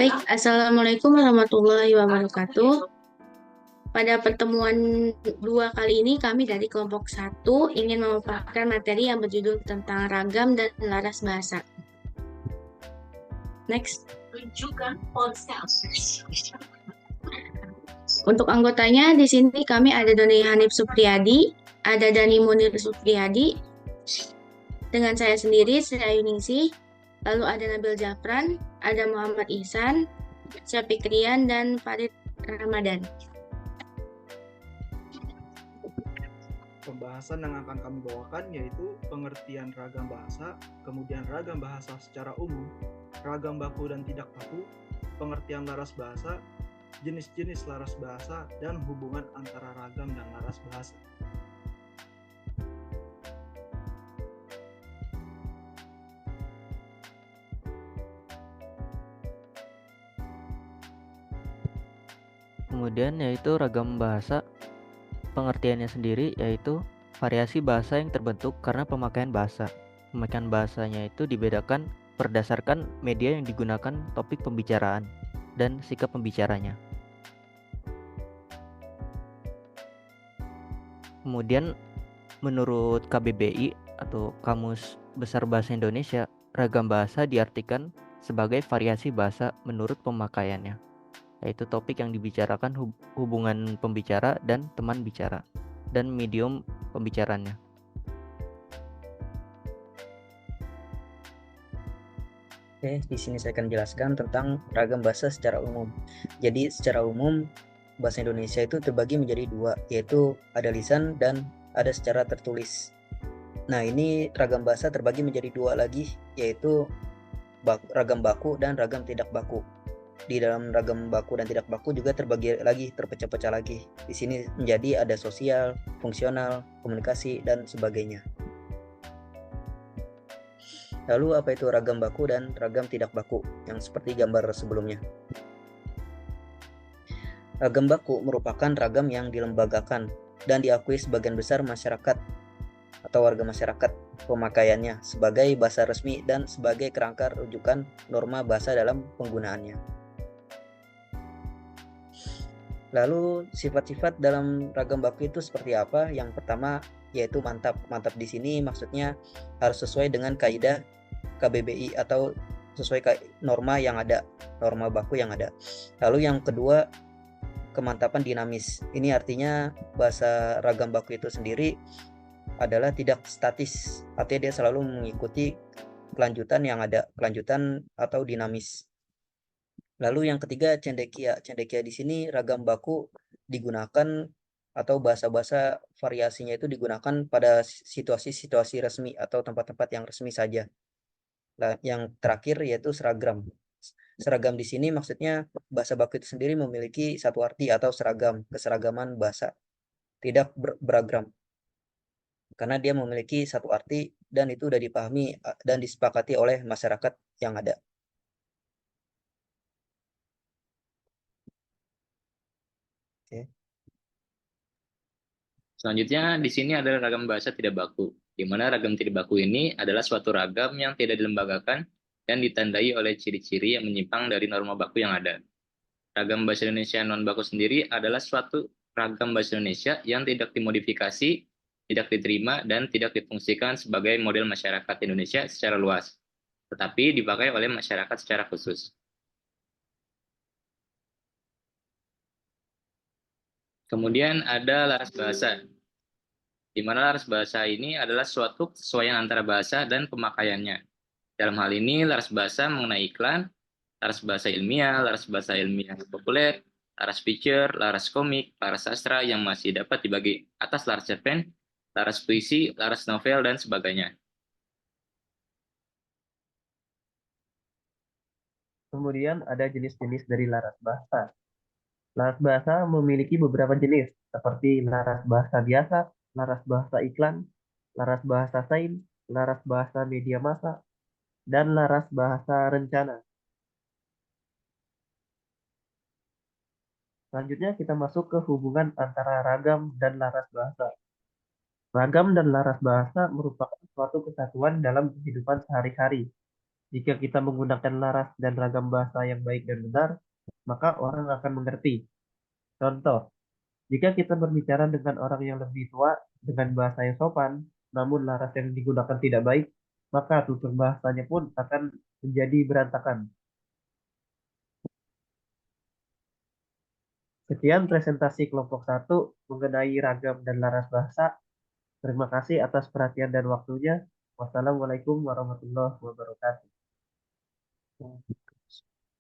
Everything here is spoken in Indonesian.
Baik, Assalamualaikum warahmatullahi wabarakatuh. Pada pertemuan dua kali ini, kami dari kelompok satu ingin memaparkan materi yang berjudul tentang ragam dan laras bahasa. Next. Untuk anggotanya, di sini kami ada Doni Hanif Supriyadi, ada Dani Munir Supriyadi, dengan saya sendiri, Sri Ayuningsih, lalu ada Nabil Jafran, ada Muhammad Ihsan, Syafiq Rian, dan Farid Ramadan. Pembahasan yang akan kami bawakan yaitu pengertian ragam bahasa, kemudian ragam bahasa secara umum, ragam baku dan tidak baku, pengertian laras bahasa, jenis-jenis laras bahasa, dan hubungan antara ragam dan laras bahasa. Kemudian yaitu ragam bahasa, pengertiannya sendiri yaitu variasi bahasa yang terbentuk karena pemakaian bahasa. Pemakaian bahasanya itu dibedakan berdasarkan media yang digunakan, topik pembicaraan, dan sikap pembicaranya. Kemudian menurut KBBI atau Kamus Besar Bahasa Indonesia, ragam bahasa diartikan sebagai variasi bahasa menurut pemakaiannya, yaitu topik yang dibicarakan, hubungan pembicara dan teman bicara, dan medium pembicaranya. Oke, di sini saya akan jelaskan tentang ragam bahasa secara umum. Jadi secara umum bahasa Indonesia itu terbagi menjadi dua, yaitu ada lisan dan ada secara tertulis. Nah, ini ragam bahasa terbagi menjadi dua lagi, yaitu ragam baku dan ragam tidak baku. Di dalam ragam baku dan tidak baku juga terbagi lagi, terpecah-pecah lagi. Di sini menjadi ada sosial, fungsional, komunikasi, dan sebagainya. Lalu apa itu ragam baku dan ragam tidak baku yang seperti gambar sebelumnya? Ragam baku merupakan ragam yang dilembagakan dan diakui sebagian besar masyarakat atau warga masyarakat pemakaiannya sebagai bahasa resmi dan sebagai kerangka rujukan norma bahasa dalam penggunaannya. Lalu sifat-sifat dalam ragam baku itu seperti apa? Yang pertama yaitu mantap. Mantap di sini maksudnya harus sesuai dengan kaidah KBBI atau sesuai norma yang ada, norma baku yang ada. Lalu yang kedua, kemantapan dinamis. Ini artinya bahasa ragam baku itu sendiri adalah tidak statis, artinya dia selalu mengikuti kelanjutan yang ada, kelanjutan atau dinamis. Lalu yang ketiga, cendekia. Cendekia di sini ragam baku digunakan atau bahasa-bahasa variasinya itu digunakan pada situasi-situasi resmi atau tempat-tempat yang resmi saja. Nah, yang terakhir yaitu seragam. Seragam di sini maksudnya bahasa baku itu sendiri memiliki satu arti atau seragam, keseragaman bahasa, tidak beragam. Karena dia memiliki satu arti dan itu sudah dipahami dan disepakati oleh masyarakat yang ada. Oke. Selanjutnya di sini adalah ragam bahasa tidak baku, di mana ragam tidak baku ini adalah suatu ragam yang tidak dilembagakan dan ditandai oleh ciri-ciri yang menyimpang dari norma baku yang ada. Ragam bahasa Indonesia non-baku sendiri adalah suatu ragam bahasa Indonesia yang tidak dimodifikasi, tidak diterima, dan tidak difungsikan sebagai model masyarakat Indonesia secara luas, tetapi dipakai oleh masyarakat secara khusus. Kemudian ada laras bahasa, di mana laras bahasa ini adalah suatu kesesuaian antara bahasa dan pemakaiannya. Dalam hal ini, laras bahasa mengenai iklan, laras bahasa ilmiah populer, laras feature, laras komik, laras sastra yang masih dapat dibagi atas laras cerpen, laras puisi, laras novel, dan sebagainya. Kemudian ada jenis-jenis dari laras bahasa. Laras bahasa memiliki beberapa jenis, seperti laras bahasa biasa, laras bahasa iklan, laras bahasa sains, laras bahasa media massa, dan laras bahasa rencana. Selanjutnya kita masuk ke hubungan antara ragam dan laras bahasa. Ragam dan laras bahasa merupakan suatu kesatuan dalam kehidupan sehari-hari. Jika kita menggunakan laras dan ragam bahasa yang baik dan benar, maka orang akan mengerti. Contoh, jika kita berbicara dengan orang yang lebih tua dengan bahasa yang sopan, namun laras yang digunakan tidak baik, maka tutur bahasanya pun akan menjadi berantakan. Sekian presentasi kelompok 1 mengenai ragam dan laras bahasa. Terima kasih atas perhatian dan waktunya. Wassalamualaikum warahmatullahi wabarakatuh.